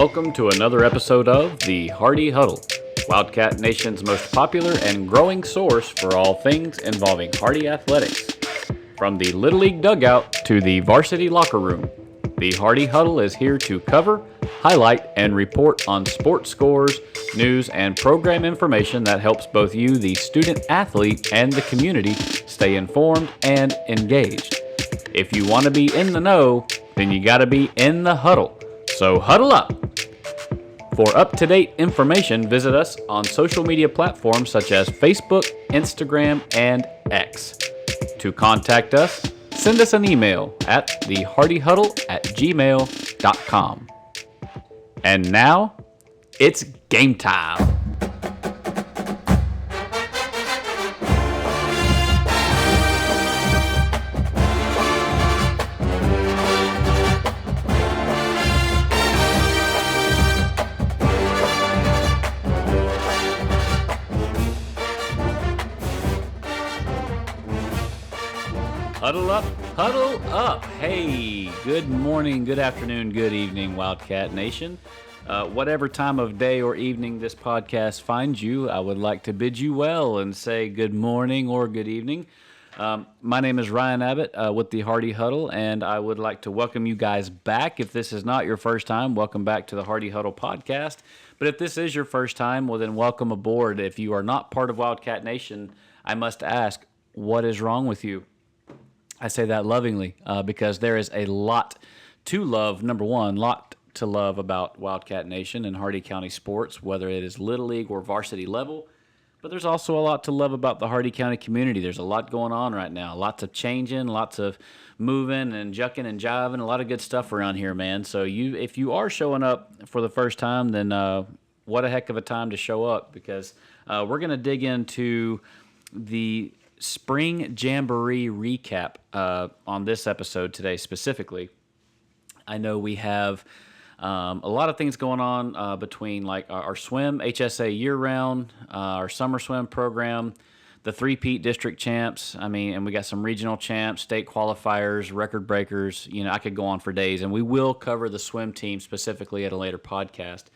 welcome to another episode of the Hardy Huddle, Wildcat Nation's most popular and growing source for all things involving Hardy athletics. From the Little League dugout to the varsity locker room, the Hardy Huddle is here to cover, highlight, and report on sports scores, news, and program information that helps both you, the student athlete, and the community stay informed and engaged. If you want to be in the know, then you got to be in the huddle. So huddle up. For up-to-date information, visit us on social media platforms such as Facebook, Instagram, and X. To contact us, send us an email at thehardyhuddle@gmail.com. And now, it's game time. Huddle up, huddle up. Hey, good morning, good afternoon, good evening, Wildcat Nation. Whatever time of day or evening this podcast finds you, I would like to bid you well and say good morning or good evening. My name is Ryan Abbott with the Hardy Huddle, and I would like to welcome you guys back. If this is not your first time, welcome back to the Hardy Huddle podcast. But if this is your first time, well then welcome aboard. If you are not part of Wildcat Nation, I must ask, what is wrong with you? I say that lovingly because there is a lot to love. Number one, lot to love about Wildcat Nation and Hardy County sports, whether it is Little League or varsity level. But there's also a lot to love about the Hardy County community. There's a lot going on right now. Lots of changing, lots of moving and jucking and jiving, a lot of good stuff around here, man. So if you are showing up for the first time, then what a heck of a time to show up, because we're going to dig into the Spring Jamboree recap on this episode today specifically. I know we have a lot of things going on between like our swim, HSA year-round, our summer swim program, the three-peat district champs. I mean, and we got some regional champs, state qualifiers, record breakers. You know, I could go on for days, and we will cover the swim team specifically at a later podcast.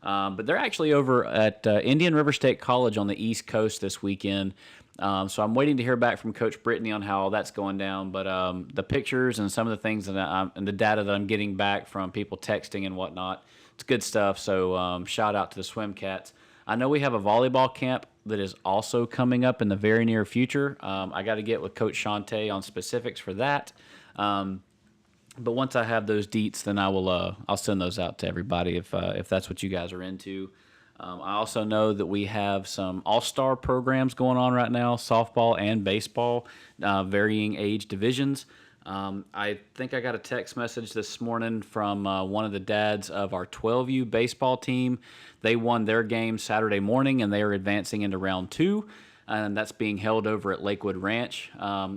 But they're actually over at Indian River State College on the East Coast this weekend. So I'm waiting to hear back from Coach Brittany on how that's going down. But the pictures and some of the things and the data that I'm getting back from people texting and whatnot, it's good stuff. So shout out to the Swim Cats. I know we have a volleyball camp that is also coming up in the very near future. I got to get with Coach Shante on specifics for that. But once I have those deets, then I'll send those out to everybody if that's what you guys are into. I also know that we have some all-star programs going on right now, softball and baseball, varying age divisions. I think I got a text message this morning from one of the dads of our 12U baseball team. They won their game Saturday morning, and they are advancing into round 2. And that's being held over at Lakewood Ranch,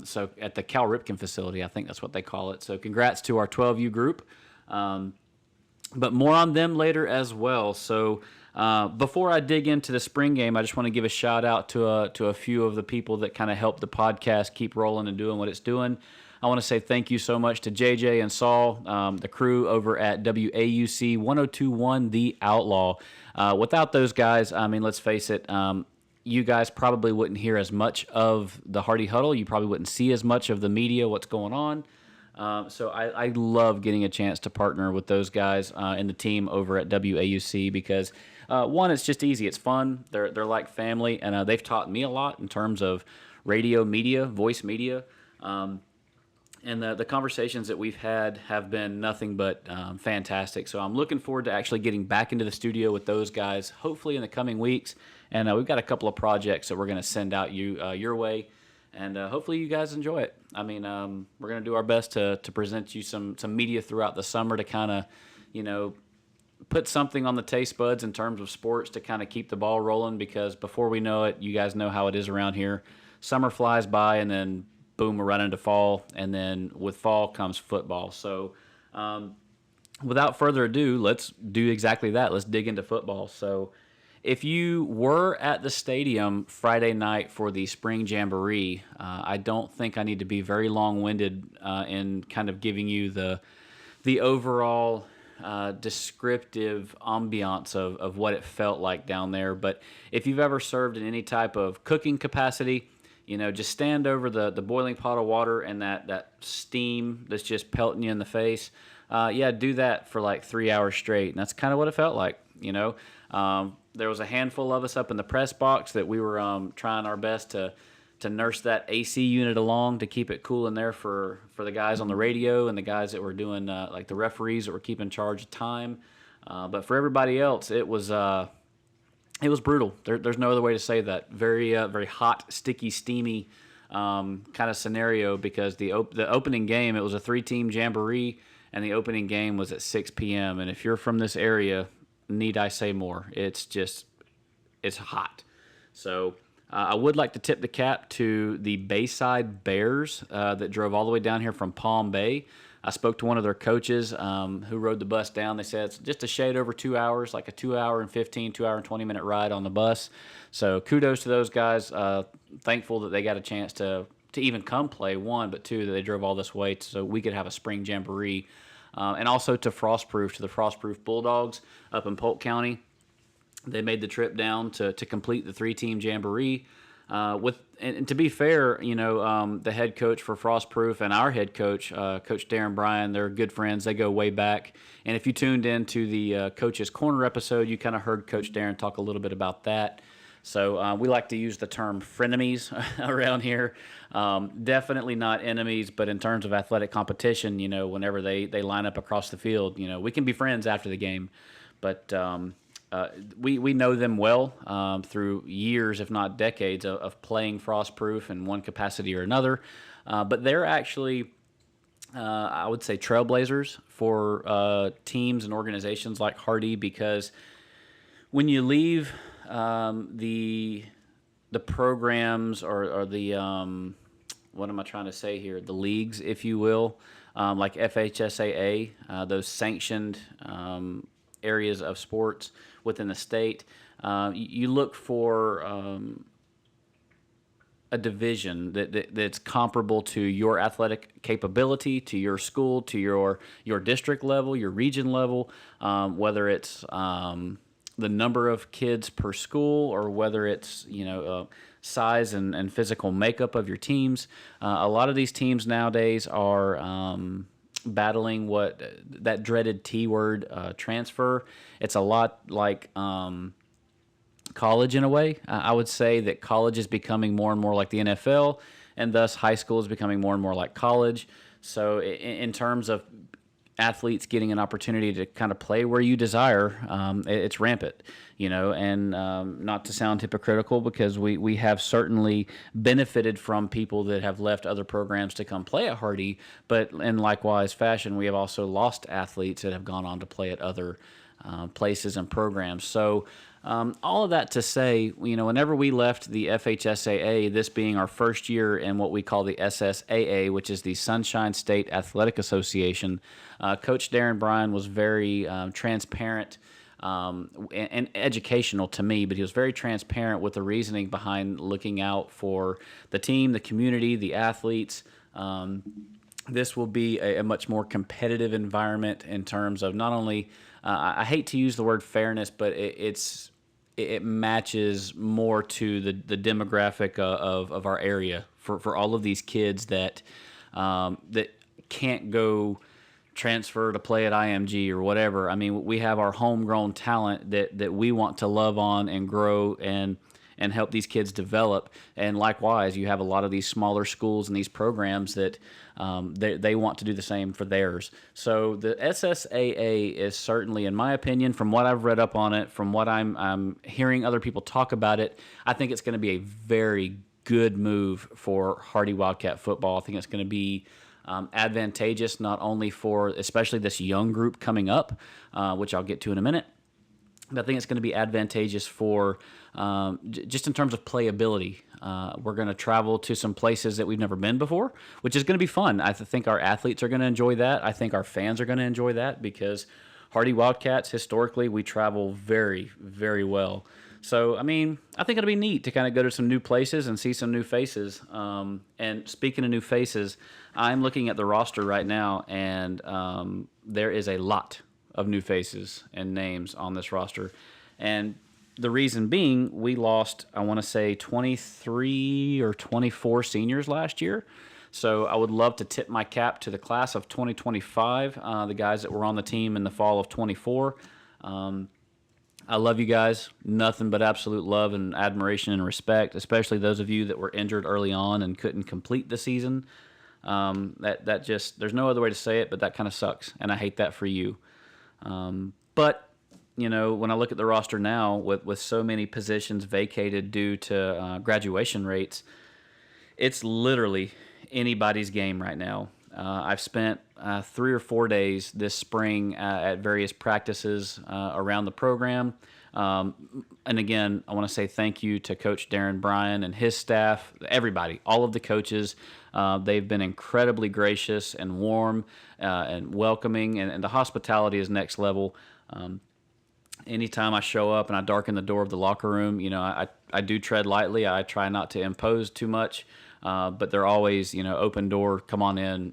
so at the Cal Ripken facility, I think that's what they call it. So congrats to our 12U group, but more on them later as well. So before I dig into the spring game, I just want to give a shout out to a few of the people that kind of helped the podcast keep rolling and doing what it's doing. I want to say thank you so much to JJ and Saul, the crew over at WAUC 1021 The Outlaw. Without those guys, I mean, let's face it, you guys probably wouldn't hear as much of the Hardy Huddle. You probably wouldn't see as much of the media, what's going on. So I love getting a chance to partner with those guys and the team over at WAUC because, one, it's just easy. It's fun. They're like family, and they've taught me a lot in terms of radio media, voice media. And the conversations that we've had have been nothing but fantastic. So I'm looking forward to actually getting back into the studio with those guys, hopefully in the coming weeks. And we've got a couple of projects that we're going to send out your way, and hopefully you guys enjoy it. I mean, we're going to do our best to present you some media throughout the summer to kind of, put something on the taste buds in terms of sports to kind of keep the ball rolling, because before we know it, you guys know how it is around here. Summer flies by, and then boom, we're running into fall, and then with fall comes football. So without further ado, let's do exactly that. Let's dig into football. So if you were at the stadium Friday night for the Spring Jamboree, I don't think I need to be very long-winded in kind of giving you the overall descriptive ambiance of what it felt like down there. But if you've ever served in any type of cooking capacity, just stand over the boiling pot of water and that steam that's just pelting you in the face. Yeah, do that for like 3 hours straight. And that's kind of what it felt like. There was a handful of us up in the press box that we were trying our best to nurse that AC unit along to keep it cool in there for the guys on the radio and the guys that were doing like the referees that were keeping charge of time. But for everybody else, it was brutal. There's no other way to say that. Very very hot, sticky, steamy kind of scenario because the opening game, it was a 3-team jamboree, and the opening game was at 6 p.m. And if you're from this area, need I say more? It's hot. So I would like to tip the cap to the Bayside Bears that drove all the way down here from Palm Bay. I spoke to one of their coaches who rode the bus down. They said it's just a shade over 2 hours, like a 2-hour and 20-minute ride on the bus. So kudos to those guys. Thankful that they got a chance to even come play, one, but two, that they drove all this way so we could have a spring jamboree. And also to the Frostproof Bulldogs up in Polk County. They made the trip down to complete the 3-team jamboree. And to be fair, the head coach for Frostproof and our head coach, Coach Darren Bryan, they're good friends. They go way back. And if you tuned into the Coach's Corner episode, you kind of heard Coach Darren talk a little bit about that. So we like to use the term frenemies around here. Definitely not enemies, but in terms of athletic competition, whenever they line up across the field, we can be friends after the game. But we know them well through years, if not decades, of playing Frostproof in one capacity or another. But they're actually, I would say, trailblazers for teams and organizations like Hardy, because when you leave the programs or the what am I trying to say here? The leagues, if you will, like FHSAA, those sanctioned areas of sports within the state, you look for a division that's comparable to your athletic capability, to your school, to your district level, your region level, whether it's the number of kids per school or whether it's size and physical makeup of your teams. A lot of these teams nowadays are battling that dreaded T word, transfer. It's a lot like college in a way. I would say that college is becoming more and more like the NFL, and thus high school is becoming more and more like college. So in terms of athletes getting an opportunity to kind of play where you desire, it's rampant, and not to sound hypocritical, because we have certainly benefited from people that have left other programs to come play at Hardy, but in likewise fashion, we have also lost athletes that have gone on to play at other places and programs. So all of that to say, whenever we left the FHSAA, this being our first year in what we call the SSAA, which is the Sunshine State Athletic Association, Coach Darren Bryan was very transparent and educational to me, but he was very transparent with the reasoning behind looking out for the team, the community, the athletes. This will be a much more competitive environment in terms of not only, I hate to use the word fairness, but it matches more to the demographic of our area for all of these kids that can't go transfer to play at IMG or whatever. I mean, we have our homegrown talent that we want to love on and grow and help these kids develop. And likewise, you have a lot of these smaller schools and these programs that they want to do the same for theirs. So the SSAA is certainly, in my opinion, from what I've read up on it, from what I'm hearing other people talk about it, I think it's going to be a very good move for Hardy Wildcat football. I think it's going to be advantageous not only for especially this young group coming up, which I'll get to in a minute, but I think it's going to be advantageous for just in terms of playability. We're going to travel to some places that we've never been before, which is going to be fun. I think our athletes are going to enjoy that. I think our fans are going to enjoy that, because Hardy Wildcats, historically, we travel very, very well. So, I mean, I think it'll be neat to kind of go to some new places and see some new faces. And speaking of new faces, I'm looking at the roster right now, and there is a lot of new faces and names on this roster. And the reason being, we lost, I want to say, 23 or 24 seniors last year. So I would love to tip my cap to the class of 2025, the guys that were on the team in the fall of 24. I love you guys. Nothing but absolute love and admiration and respect, especially those of you that were injured early on and couldn't complete the season. That just, there's no other way to say it, but that kind of sucks, and I hate that for you. But when I look at the roster now, with so many positions vacated due to graduation rates, it's literally anybody's game right now. I've spent 3 or 4 days this spring at various practices around the program. And again, I want to say thank you to Coach Darren Bryan and his staff, everybody, all of the coaches. They've been incredibly gracious and warm and welcoming, and the hospitality is next level. Anytime I show up and I darken the door of the locker room, I do tread lightly. I try not to impose too much. But they're always, open door, come on in,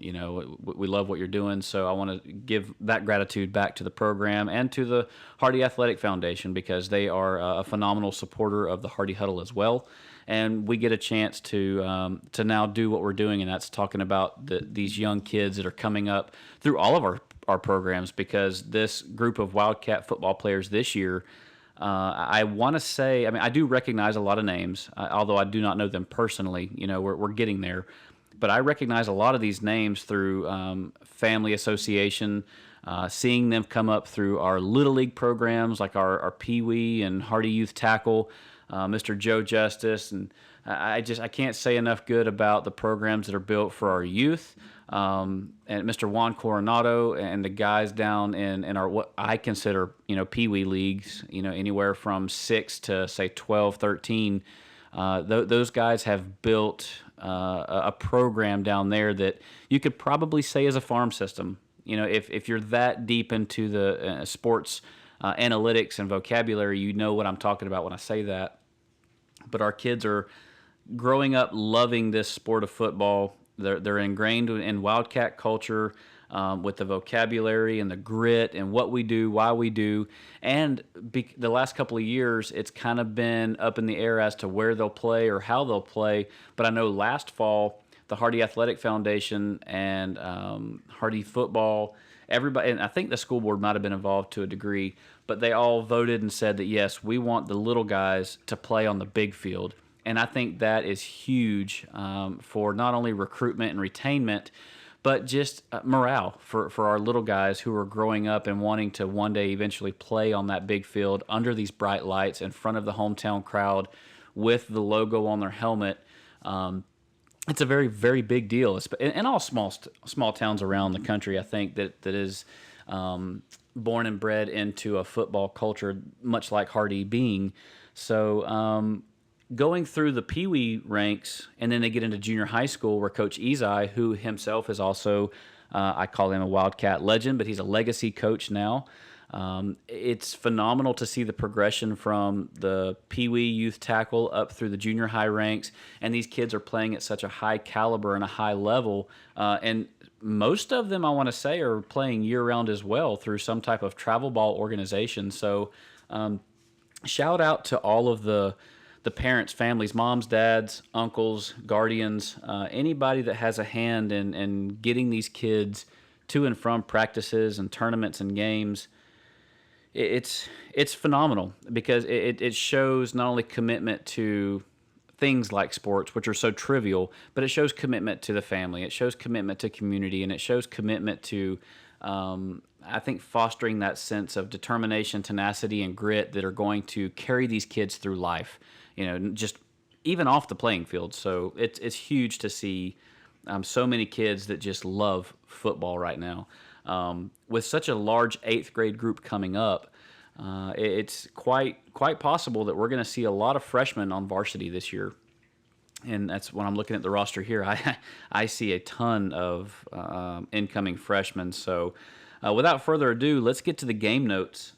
we love what you're doing. So I want to give that gratitude back to the program and to the Hardy Athletic Foundation, because they are a phenomenal supporter of the Hardy Huddle as well. And we get a chance to now do what we're doing, and that's talking about these young kids that are coming up through all of our programs, because this group of Wildcat football players this year, I want to say, I do recognize a lot of names, although I do not know them personally. We're getting there. But I recognize a lot of these names through family association, seeing them come up through our Little League programs like our Pee Wee and Hardy Youth Tackle, Mr. Joe Justice. And I can't say enough good about the programs that are built for our youth. And Mr. Juan Coronado and the guys down in our, what I consider, Pee Wee leagues, anywhere from 6 to say 12, 13. Those guys have built a program down there that you could probably say is a farm system. If you're that deep into the sports analytics and vocabulary, you know what I'm talking about when I say that. But our kids are growing up loving this sport of football. They're ingrained in Wildcat culture, with the vocabulary and the grit and what we do, why we do. And the last couple of years, it's kind of been up in the air as to where they'll play or how they'll play. But I know last fall, the Hardy Athletic Foundation and Hardy Football, everybody, and I think the school board might have been involved to a degree, but they all voted and said that, yes, we want the little guys to play on the big field. And I think that is huge for not only recruitment and retainment, but just morale for our little guys who are growing up and wanting to one day eventually play on that big field under these bright lights in front of the hometown crowd with the logo on their helmet. It's a very, very big deal. In all small towns around the country, I think that is born and bred into a football culture, much like Hardy being. So going through the Pee Wee ranks, and then they get into junior high school, where Coach Ezai, who himself is also, I call him a Wildcat legend, but he's a legacy coach now. It's phenomenal to see the progression from the Pee Wee youth tackle up through the junior high ranks, and these kids are playing at such a high caliber and a high level. And most of them, I want to say, are playing year-round as well through some type of travel ball organization. So shout out to all of the parents, families, moms, dads, uncles, guardians, anybody that has a hand in getting these kids to and from practices and tournaments and games. It's phenomenal, because it shows not only commitment to things like sports, which are so trivial, but it shows commitment to the family. It shows commitment to community, and it shows commitment to, I think, fostering that sense of determination, tenacity, and grit that are going to carry these kids through life. Just even off the playing field. So it's huge to see so many kids that just love football right now. With such a large 8th grade group coming up, it's quite possible that we're going to see a lot of freshmen on varsity this year. And that's when I'm looking at the roster here. I see a ton of incoming freshmen. So without further ado, let's get to the game notes.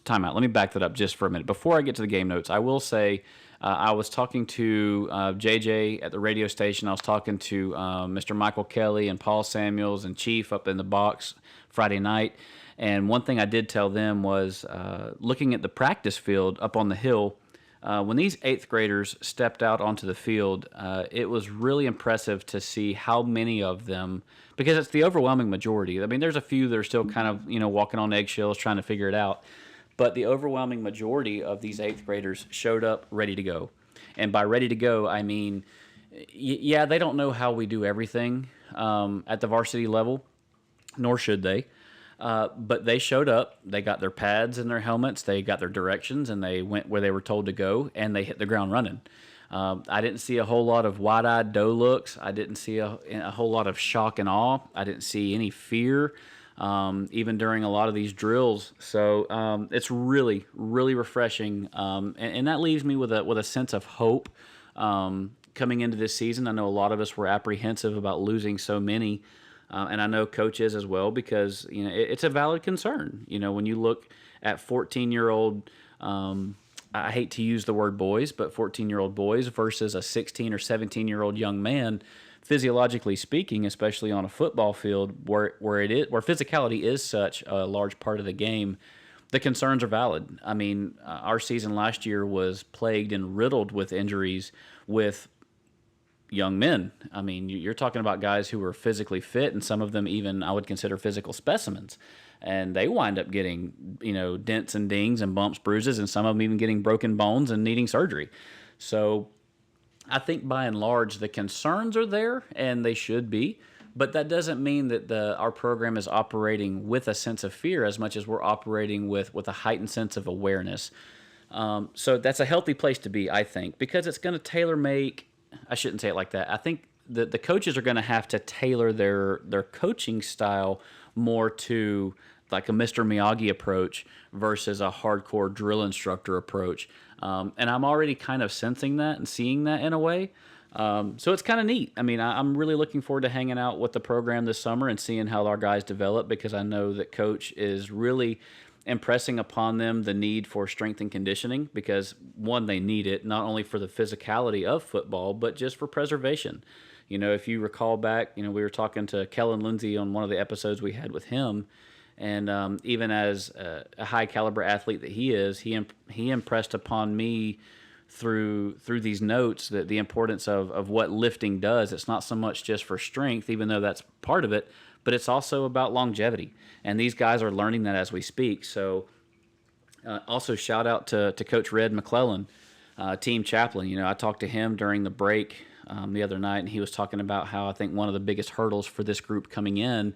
Time out. Let me back that up just for a minute. Before I get to the game notes, I will say I was talking to JJ at the radio station. I was talking to Mr. Michael Kelly and Paul Samuels and Chief up in the box Friday night. And one thing I did tell them was looking at the practice field up on the hill, when these eighth graders stepped out onto the field, it was really impressive to see how many of them, because it's the overwhelming majority. I mean, there's a few that are still kind of, walking on eggshells trying to figure it out. But the overwhelming majority of these eighth graders showed up ready to go. And by ready to go, I mean, yeah, they don't know how we do everything at the varsity level, nor should they. But they showed up, they got their pads and their helmets, they got their directions, and they went where they were told to go, and they hit the ground running. I didn't see a whole lot of wide-eyed doe looks. I didn't see a whole lot of shock and awe. I didn't see any fear, even during a lot of these drills. So it's really, really refreshing, and that leaves me with a sense of hope coming into this season. I know a lot of us were apprehensive about losing so many. And I know Coach is as well, because it's a valid concern. When you look at 14-year-old, I hate to use the word boys, but 14-year-old boys versus a 16 or 17-year-old young man, physiologically speaking, especially on a football field where physicality is such a large part of the game, the concerns are valid. I mean, our season last year was plagued and riddled with injuries with young men. I mean, you're talking about guys who were physically fit, and some of them even I would consider physical specimens. And they wind up getting, dents and dings and bumps, bruises, and some of them even getting broken bones and needing surgery. So I think by and large the concerns are there, and they should be. But that doesn't mean that our program is operating with a sense of fear as much as we're operating with a heightened sense of awareness. So that's a healthy place to be, I think, because it's going to tailor-make. I shouldn't say it like that. I think the coaches are going to have to tailor their coaching style more to like a Mr. Miyagi approach versus a hardcore drill instructor approach. And I'm already kind of sensing that and seeing that in a way. So it's kind of neat. I mean, I'm really looking forward to hanging out with the program this summer and seeing how our guys develop, because I know that Coach is really impressing upon them the need for strength and conditioning, because one, they need it not only for the physicality of football, but just for preservation. If you recall back, we were talking to Kellen Lindsay on one of the episodes we had with him, and even as a high caliber athlete that he is, he impressed upon me through these notes that the importance of what lifting does. It's not so much just for strength, even though that's part of it, but it's also about longevity. And these guys are learning that as we speak. So also shout out to Coach Red McClellan, team chaplain. I talked to him during the break the other night, and he was talking about how I think one of the biggest hurdles for this group coming in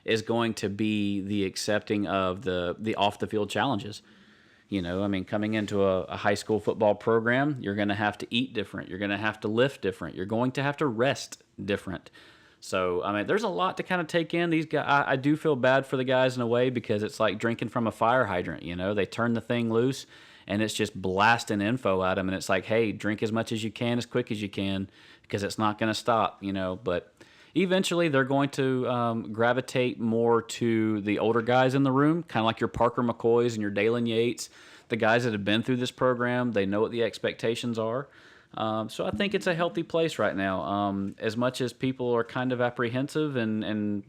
is going to be the accepting of the off-the-field challenges. Coming into a high school football program, you're going to have to eat different. You're going to have to lift different. You're going to have to rest different. So, there's a lot to kind of take in. These guys, I do feel bad for the guys in a way, because it's like drinking from a fire hydrant. They turn the thing loose, and it's just blasting info at them. And it's like, hey, drink as much as you can, as quick as you can, because it's not going to stop, But eventually they're going to gravitate more to the older guys in the room, kind of like your Parker McCoys and your Dalen Yates, the guys that have been through this program. They know what the expectations are. So I think it's a healthy place right now. As much as people are kind of apprehensive and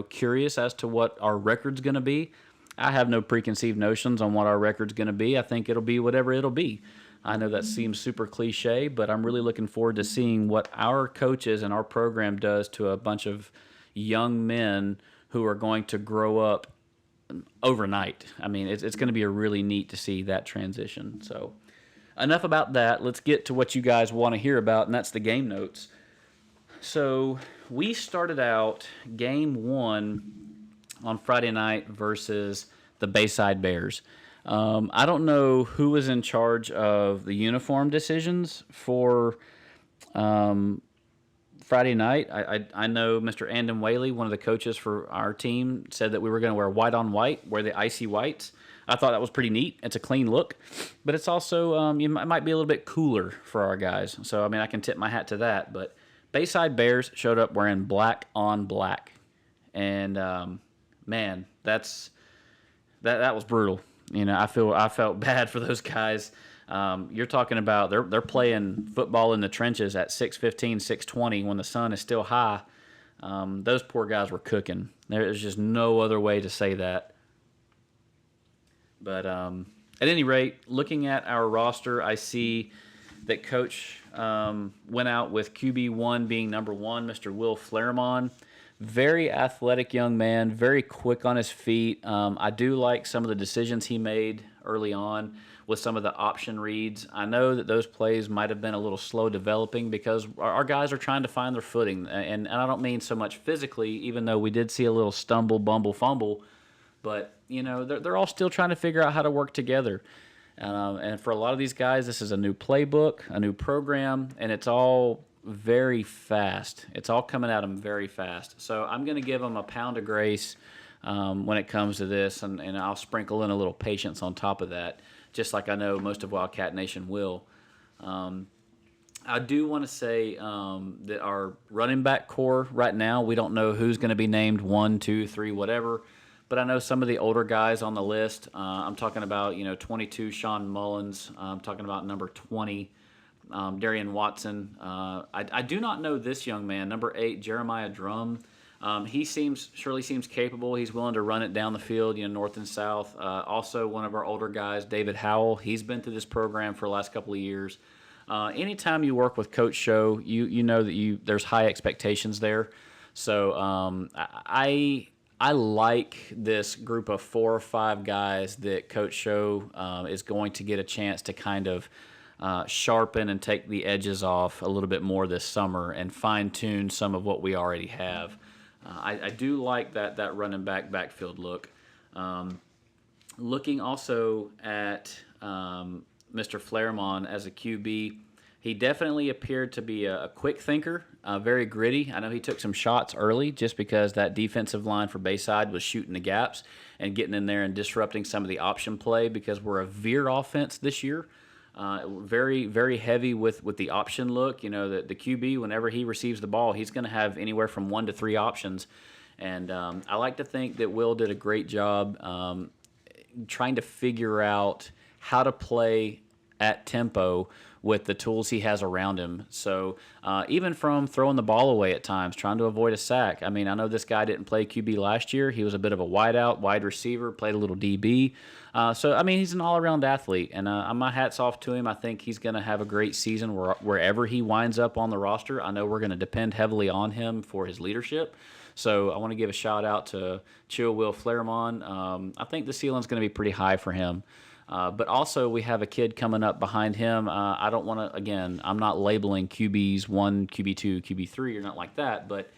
curious as to what our record's going to be, I have no preconceived notions on what our record's going to be. I think it'll be whatever it'll be. I know that seems super cliche, but I'm really looking forward to seeing what our coaches and our program does to a bunch of young men who are going to grow up overnight. It's going to be really neat to see that transition. So enough about that. Let's get to what you guys want to hear about, and that's the game notes. So we started out game one on Friday night versus the Bayside Bears. I don't know who was in charge of the uniform decisions for Friday night. I know Mr. Andon Whaley, one of the coaches for our team, said that we were going to wear white on white, wear the icy whites. I thought that was pretty neat. It's a clean look, but it's also it might be a little bit cooler for our guys. So I can tip my hat to that. But Bayside Bears showed up wearing black on black, and man, that was brutal. I felt bad for those guys. You're talking about they're playing football in the trenches at 6:15, 6:20 when the sun is still high. Those poor guys were cooking. There's just no other way to say that. But at any rate, looking at our roster, I see that Coach went out with QB1 being number one, Mr. Will Flairmon. Very athletic young man, very quick on his feet. I do like some of the decisions he made early on with some of the option reads. I know that those plays might have been a little slow developing because our guys are trying to find their footing. And I don't mean so much physically, even though we did see a little stumble, bumble, fumble. But, they're all still trying to figure out how to work together. And for a lot of these guys, this is a new playbook, a new program, and it's all very fast. It's all coming at them very fast. So I'm going to give them a pound of grace when it comes to this, and I'll sprinkle in a little patience on top of that, just like I know most of Wildcat Nation will. I do want to say that our running back core right now, we don't know who's going to be named 1, 2, 3, whatever. But I know some of the older guys on the list. I'm talking about 22 Sean Mullins. I'm talking about number 20 Darian Watson. I do not know this young man, number 8 Jeremiah Drum. He surely seems capable. He's willing to run it down the field, north and south. Also, one of our older guys, David Howell. He's been through this program for the last couple of years. Anytime you work with Coach Show, you know that there's high expectations there. So I like this group of 4 or 5 guys that Coach Show is going to get a chance to kind of sharpen and take the edges off a little bit more this summer and fine-tune some of what we already have. I do like that running backfield look. Looking also at Mr. Flairmon as a QB, he definitely appeared to be a quick thinker, very gritty. I know he took some shots early just because that defensive line for Bayside was shooting the gaps and getting in there and disrupting some of the option play because we're a veer offense this year. Very, very heavy with the option look. The QB, whenever he receives the ball, he's going to have anywhere from 1 to 3 options. And I like to think that Will did a great job trying to figure out how to play at tempo with the tools he has around him. So even from throwing the ball away at times, trying to avoid a sack. I mean, I know this guy didn't play QB last year. He was a bit of a wideout, wide receiver, played a little DB. So, he's an all-around athlete, and my hat's off to him. I think he's going to have a great season wherever he winds up on the roster. I know we're going to depend heavily on him for his leadership. So I want to give a shout-out to Chill Will Flairmon. I think the ceiling's going to be pretty high for him. But also we have a kid coming up behind him. I don't want to, again, I'm not labeling QBs 1, QB2, QB3 or not like that, but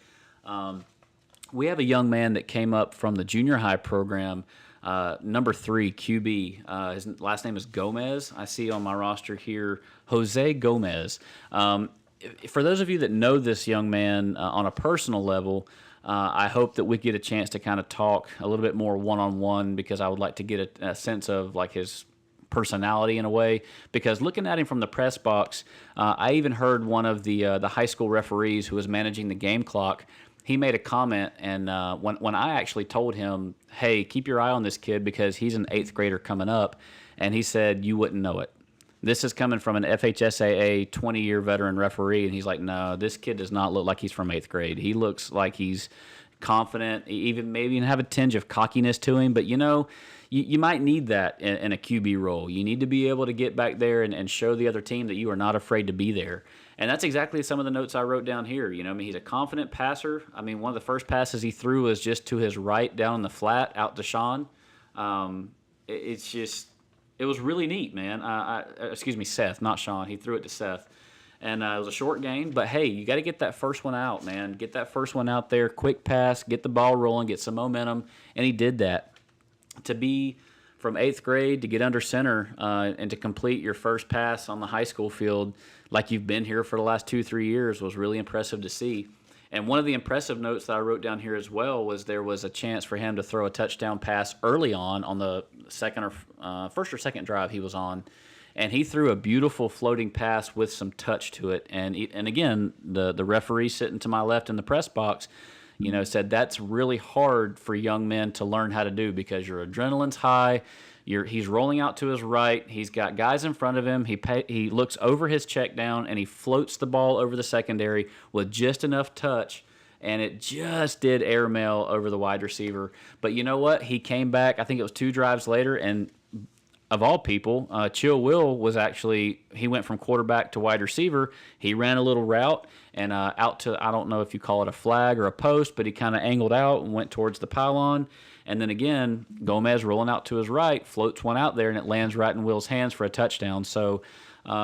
we have a young man that came up from the junior high program, number 3 QB. His last name is Gomez. I see on my roster here, Jose Gomez. For those of you that know this young man on a personal level, I hope that we get a chance to kind of talk a little bit more one-on-one because I would like to get a sense of like his personality in a way. Because looking at him from the press box, I even heard one of the high school referees who was managing the game clock. He made a comment, and when I actually told him, "Hey, keep your eye on this kid because he's an 8th grader coming up," and he said, "You wouldn't know it." This is coming from an FHSAA 20-year veteran referee, and he's like, no, this kid does not look like he's from 8th grade. He looks like he's confident, even maybe have a tinge of cockiness to him. But, you might need that in a QB role. You need to be able to get back there and show the other team that you are not afraid to be there. And that's exactly some of the notes I wrote down here. He's a confident passer. One of the first passes he threw was just to his right down in the flat out to Sean. It was really neat, man. Excuse me, Seth, not Sean. He threw it to Seth. And it was a short game. But, hey, you got to get that first one out, man. Get that first one out there, quick pass, get the ball rolling, get some momentum. And he did that. To be from 8th grade to get under center and to complete your first pass on the high school field like you've been here for the last 2-3 years was really impressive to see. And one of the impressive notes that I wrote down here as well was there was a chance for him to throw a touchdown pass early on the first or second drive he was on, and he threw a beautiful floating pass with some touch to it. And again, the referee sitting to my left in the press box, said that's really hard for young men to learn how to do because your adrenaline's high, He's rolling out to his right. He's got guys in front of him. He looks over his check down, and he floats the ball over the secondary with just enough touch, and it just did airmail over the wide receiver. But you know what? He came back, I think it was 2 drives later, and of all people, Chill Will he went from quarterback to wide receiver. He ran a little route and out to, I don't know if you call it a flag or a post, but he kind of angled out and went towards the pylon. And then again, Gomez rolling out to his right, floats one out there, and it lands right in Will's hands for a touchdown. So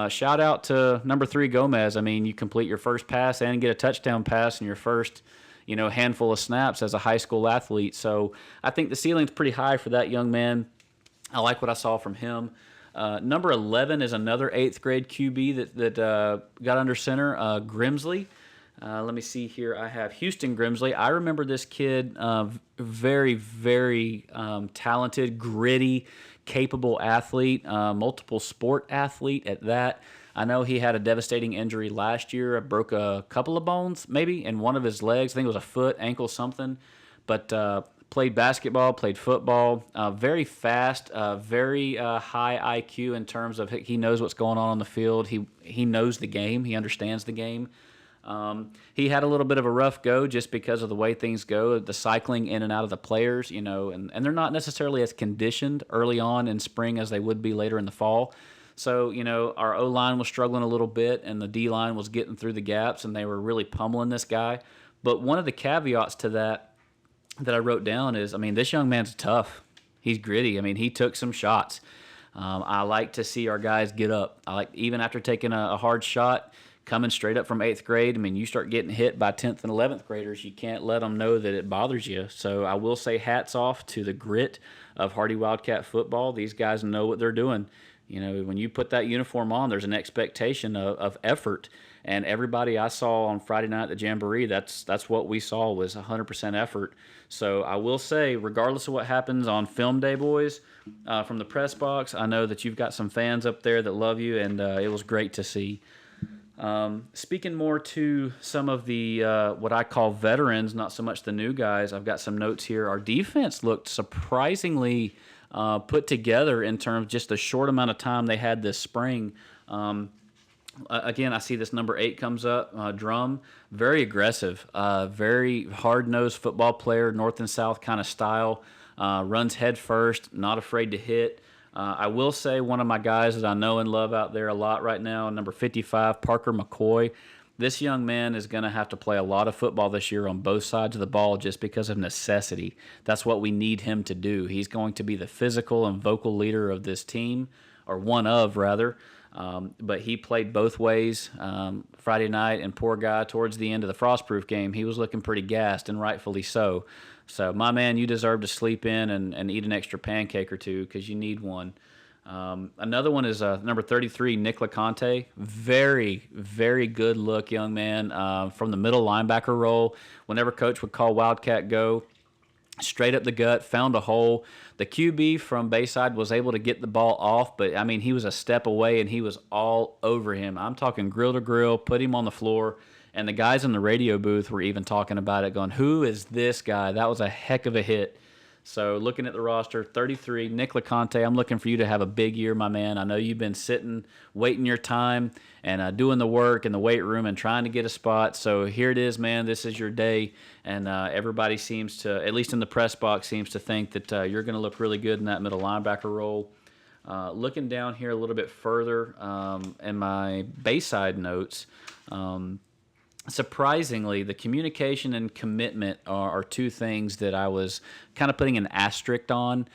shout out to number 3, Gomez. I mean, you complete your first pass and get a touchdown pass in your first handful of snaps as a high school athlete. So I think the ceiling's pretty high for that young man. I like what I saw from him. Number 11 is another 8th grade QB that got under center, Grimsley. Let me see here. I have Houston Grimsley. I remember this kid, very, very talented, gritty, capable athlete, multiple sport athlete at that. I know he had a devastating injury last year. Broke a couple of bones, maybe, in one of his legs. I think it was a foot, ankle, something. But played basketball, played football, very fast, very high IQ in terms of he knows what's going on the field. He knows the game. He understands the game. He had a little bit of a rough go just because of the way things go, the cycling in and out of the players, and they're not necessarily as conditioned early on in spring as they would be later in the fall. So, our O-line was struggling a little bit, and the D-line was getting through the gaps, and they were really pummeling this guy. But one of the caveats to that I wrote down is, this young man's tough. He's gritty. He took some shots. I like to see our guys get up. I like, even after taking a hard shot, coming straight up from 8th grade, you start getting hit by 10th and 11th graders, you can't let them know that it bothers you. So I will say hats off to the grit of Hardy Wildcat football. These guys know what they're doing. When you put that uniform on, there's an expectation of effort. And everybody I saw on Friday night at the Jamboree, that's what we saw was 100% effort. So I will say, regardless of what happens on film day, boys, from the press box, I know that you've got some fans up there that love you, and it was great to see. Speaking more to some of the what I call veterans, not so much the new guys, I've got some notes here. Our defense looked surprisingly put together in terms of just the short amount of time they had this spring. Again, I see this number 8 comes up, Drum. Very aggressive, very hard-nosed football player, north and south kind of style. Runs head first, not afraid to hit. I will say one of my guys that I know and love out there a lot right now, number 55, Parker McCoy. This young man is going to have to play a lot of football this year on both sides of the ball just because of necessity. That's what we need him to do. He's going to be the physical and vocal leader of this team, or one of, rather. But he played both ways Friday night, and poor guy, towards the end of the Frostproof game, he was looking pretty gassed, and rightfully so. So, my man, you deserve to sleep in and eat an extra pancake or two because you need one. Another one is number 33, Nick LeConte. Very, very good look, young man, from the middle linebacker role. Whenever coach would call Wildcat go, straight up the gut, found a hole. The QB from Bayside was able to get the ball off, but, he was a step away, and he was all over him. I'm talking grill to grill, put him on the floor, and the guys in the radio booth were even talking about it, going, who is this guy? That was a heck of a hit. So looking at the roster, 33, Nick LeConte, I'm looking for you to have a big year, my man. I know you've been sitting, waiting your time, and doing the work in the weight room and trying to get a spot. So here it is, man. This is your day, and everybody seems to, at least in the press box, seems to think that you're going to look really good in that middle linebacker role. Looking down here a little bit further in my Bayside notes, surprisingly, the communication and commitment are two things that I was kind of putting an asterisk on.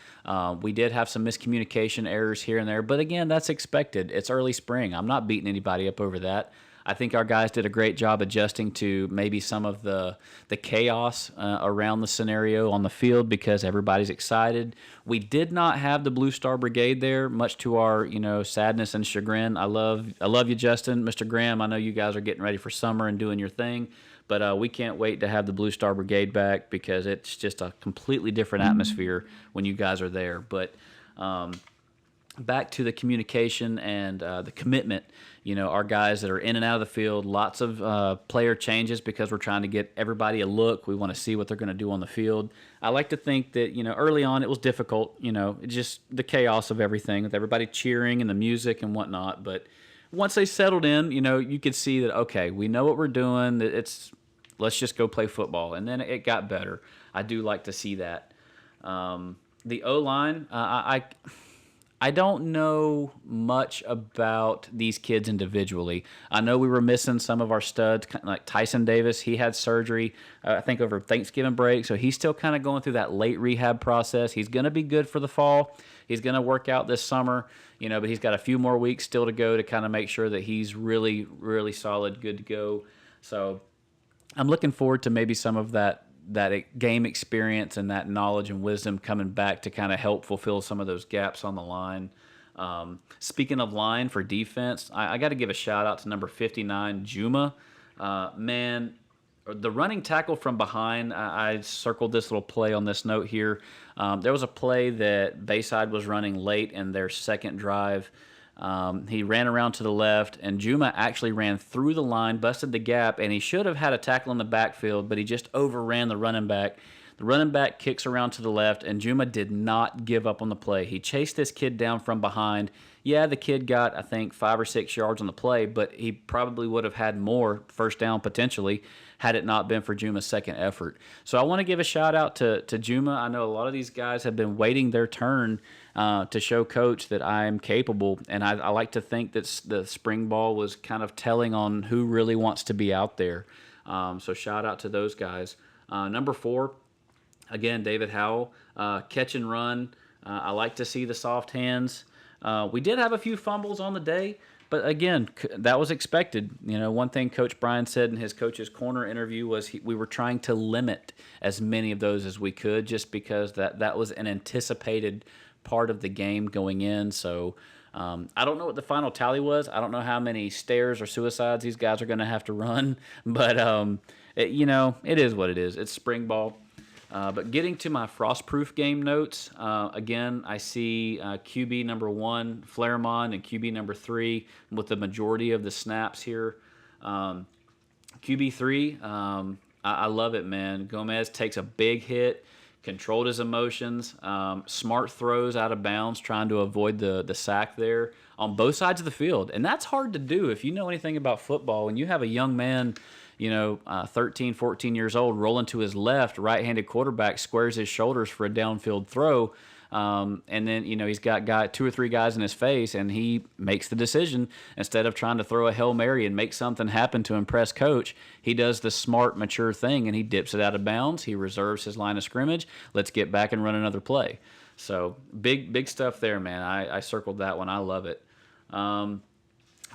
We did have some miscommunication errors here and there, but again, that's expected. It's early spring. I'm not beating anybody up over that. I think our guys did a great job adjusting to maybe some of the chaos around the scenario on the field because everybody's excited. We did not have the Blue Star Brigade there, much to our sadness and chagrin. I love you, Justin, Mr. Graham. I know you guys are getting ready for summer and doing your thing, but we can't wait to have the Blue Star Brigade back because it's just a completely different atmosphere when you guys are there. But back to the communication and the commitment. our guys that are in and out of the field, lots of player changes because we're trying to get everybody a look. We want to see what they're going to do on the field. I like to think that, early on it was difficult, just the chaos of everything with everybody cheering and the music and whatnot. But once they settled in, you could see that, okay, we know what we're doing. Let's just go play football. And then it got better. I do like to see that. The O-line, I don't know much about these kids individually. I know we were missing some of our studs, like Tyson Davis. He had surgery, I think, over Thanksgiving break, so he's still kind of going through that late rehab process. He's going to be good for the fall. He's going to work out this summer, but he's got a few more weeks still to go to kind of make sure that he's really, really solid, good to go. So I'm looking forward to maybe some of that game experience and that knowledge and wisdom coming back to kind of help fulfill some of those gaps on the line. Speaking of line for defense, I got to give a shout out to number 59, Juma. Man, the running tackle from behind, I circled this little play on this note here. There was a play that Bayside was running late in their second drive. He ran around to the left, and Juma actually ran through the line, busted the gap, and he should have had a tackle in the backfield, but he just overran the running back. The running back kicks around to the left, and Juma did not give up on the play. He chased this kid down from behind. Yeah, the kid got, I think, 5 or 6 yards on the play, but he probably would have had more first down potentially had it not been for Juma's second effort. So I want to give a shout out to Juma. I know a lot of these guys have been waiting their turn to show coach that I am capable, and I like to think that the spring ball was kind of telling on who really wants to be out there. So shout out to those guys. Number 4, again, David Howell, catch and run. I like to see the soft hands. We did have a few fumbles on the day, but again, that was expected. One thing Coach Bryan said in his Coach's Corner interview was we were trying to limit as many of those as we could, just because that was an anticipated part of the game going in. So I don't know what the final tally was. I don't know how many stairs or suicides these guys are going to have to run, but it is what it is. It's spring ball. But getting to my Frostproof game notes, again, I see QB number 1, Flairmont, and QB number 3 with the majority of the snaps here. QB 3, I love it, man. Gomez takes a big hit, controlled his emotions, smart throws out of bounds, trying to avoid the sack there on both sides of the field. And that's hard to do if you know anything about football. When you have a young man 13, 14 years old, rolling to his left, right-handed quarterback squares his shoulders for a downfield throw, and then, he's got 2 or 3 guys in his face, and he makes the decision, instead of trying to throw a Hail Mary and make something happen to impress coach, he does the smart, mature thing, and he dips it out of bounds. He reserves his line of scrimmage. Let's get back and run another play. So big stuff there, man. I circled that one. I love it.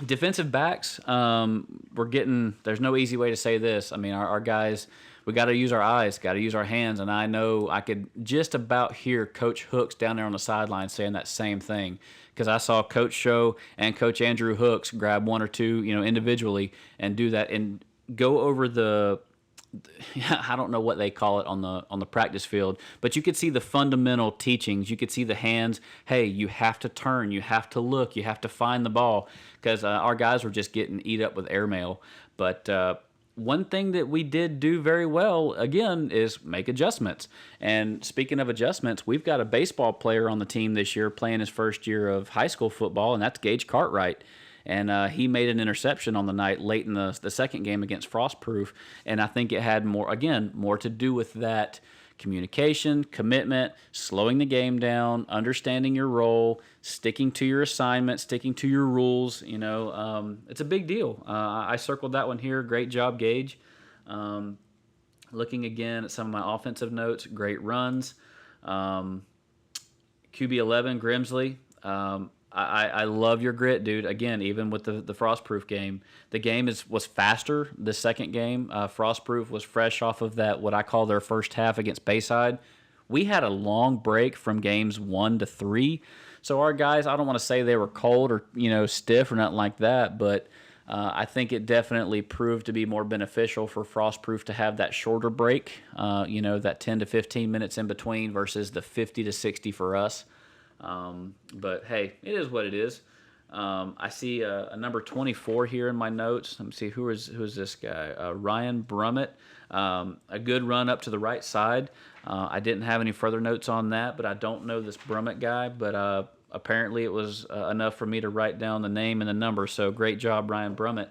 Defensive backs, there's no easy way to say this. I mean, our guys, we got to use our eyes, got to use our hands, and I know I could just about hear Coach Hooks down there on the sideline saying that same thing, because I saw Coach Show and Coach Andrew Hooks grab 1 or 2, individually and do that and go over the I don't know what they call it on the practice field, but you could see the fundamental teachings. You could see the hands. Hey, you have to turn. You have to look. You have to find the ball, because our guys were just getting eat up with airmail. But one thing that we did do very well, again, is make adjustments. And speaking of adjustments, we've got a baseball player on the team this year playing his first year of high school football, and that's Gage Cartwright. And he made an interception on the night late in the second game against Frostproof. And I think it had more to do with that communication, commitment, slowing the game down, understanding your role, sticking to your assignment, sticking to your rules. It's a big deal. I circled that one here. Great job, Gage. Looking again at some of my offensive notes, great runs. QB 11, Grimsley. I love your grit, dude. Again, even with the Frostproof game, the game was faster. The second game, Frostproof was fresh off of that, what I call their first half against Bayside. We had a long break from games 1 to 3, so our guys, I don't want to say they were cold or stiff or nothing like that, but I think it definitely proved to be more beneficial for Frostproof to have that shorter break, that 10 to 15 minutes in between versus the 50 to 60 for us. But hey, it is what it is. I see a number 24 here in my notes. Let me see, who is this guy? Ryan Brummett. A good run up to the right side. I didn't have any further notes on that, but I don't know this Brummett guy. But apparently it was enough for me to write down the name and the number. So great job, Ryan Brummett.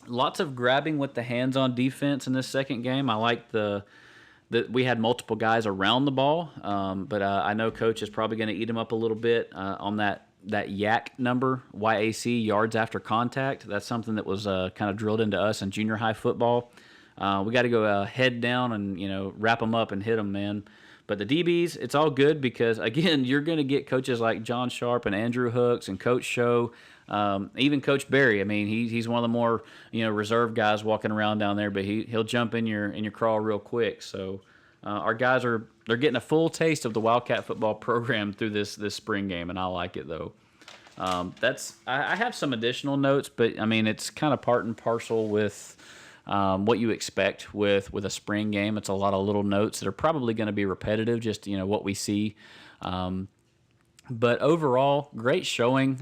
Lots of grabbing with the hands on defense in this second game. I like that we had multiple guys around the ball, but I know Coach is probably going to eat him up a little bit on that YAC number, YAC, yards after contact. That's something that was kind of drilled into us in junior high football. We got to go head down and wrap them up and hit them, man. But the DBs, it's all good because, again, you're going to get coaches like John Sharp and Andrew Hooks and Coach Show, even Coach Barry. I mean, he's one of the more reserved guys walking around down there, but he'll jump in your crawl real quick. So our guys they're getting a full taste of the Wildcat football program through this spring game, and I like it though. I have some additional notes, but I mean it's kind of part and parcel with what you expect with a spring game. It's a lot of little notes that are probably going to be repetitive, just what we see. But overall, great showing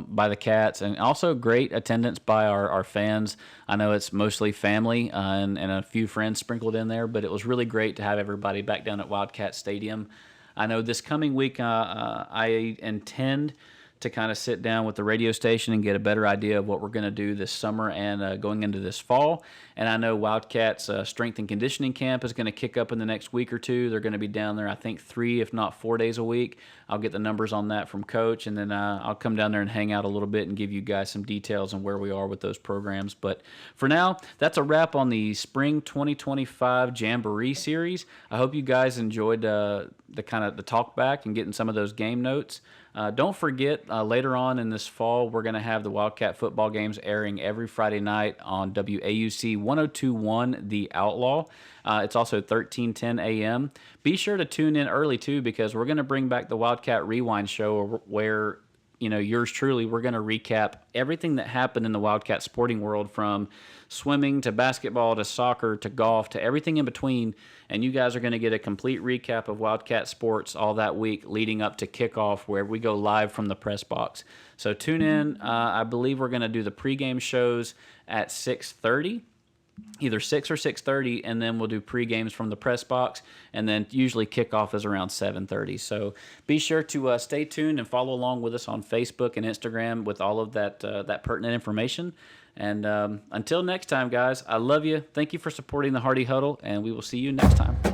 by the Cats, and also great attendance by our fans. I know it's mostly family and a few friends sprinkled in there, but it was really great to have everybody back down at Wildcat Stadium. I know this coming week I intend to kind of sit down with the radio station and get a better idea of what we're going to do this summer and going into this fall. And I know Wildcats strength and conditioning camp is going to kick up in the next week or two. They're going to be down there, I think, 3, if not 4 days a week. I'll get the numbers on that from Coach, and then I'll come down there and hang out a little bit and give you guys some details on where we are with those programs. But for now, that's a wrap on the Spring 2025 Jamboree series. I hope you guys enjoyed the talk back and getting some of those game notes. Don't forget, later on in this fall, we're going to have the Wildcat football games airing every Friday night on WAUC 102.1 The Outlaw. It's also 13:10 a.m. Be sure to tune in early, too, because we're going to bring back the Wildcat Rewind show where, yours truly, we're going to recap everything that happened in the Wildcat sporting world, from swimming to basketball to soccer to golf to everything in between. And you guys are going to get a complete recap of Wildcat sports all that week leading up to kickoff, where we go live from the press box. So tune in. I believe we're going to do the pregame shows at 6:30. Either 6 or 6:30, and then we'll do pre-games from the press box, and then usually kickoff is around 7:30. So be sure to stay tuned and follow along with us on Facebook and Instagram with all of that pertinent information. And until next time, guys, I love you. Thank you for supporting the Hardy Huddle, and we will see you next time.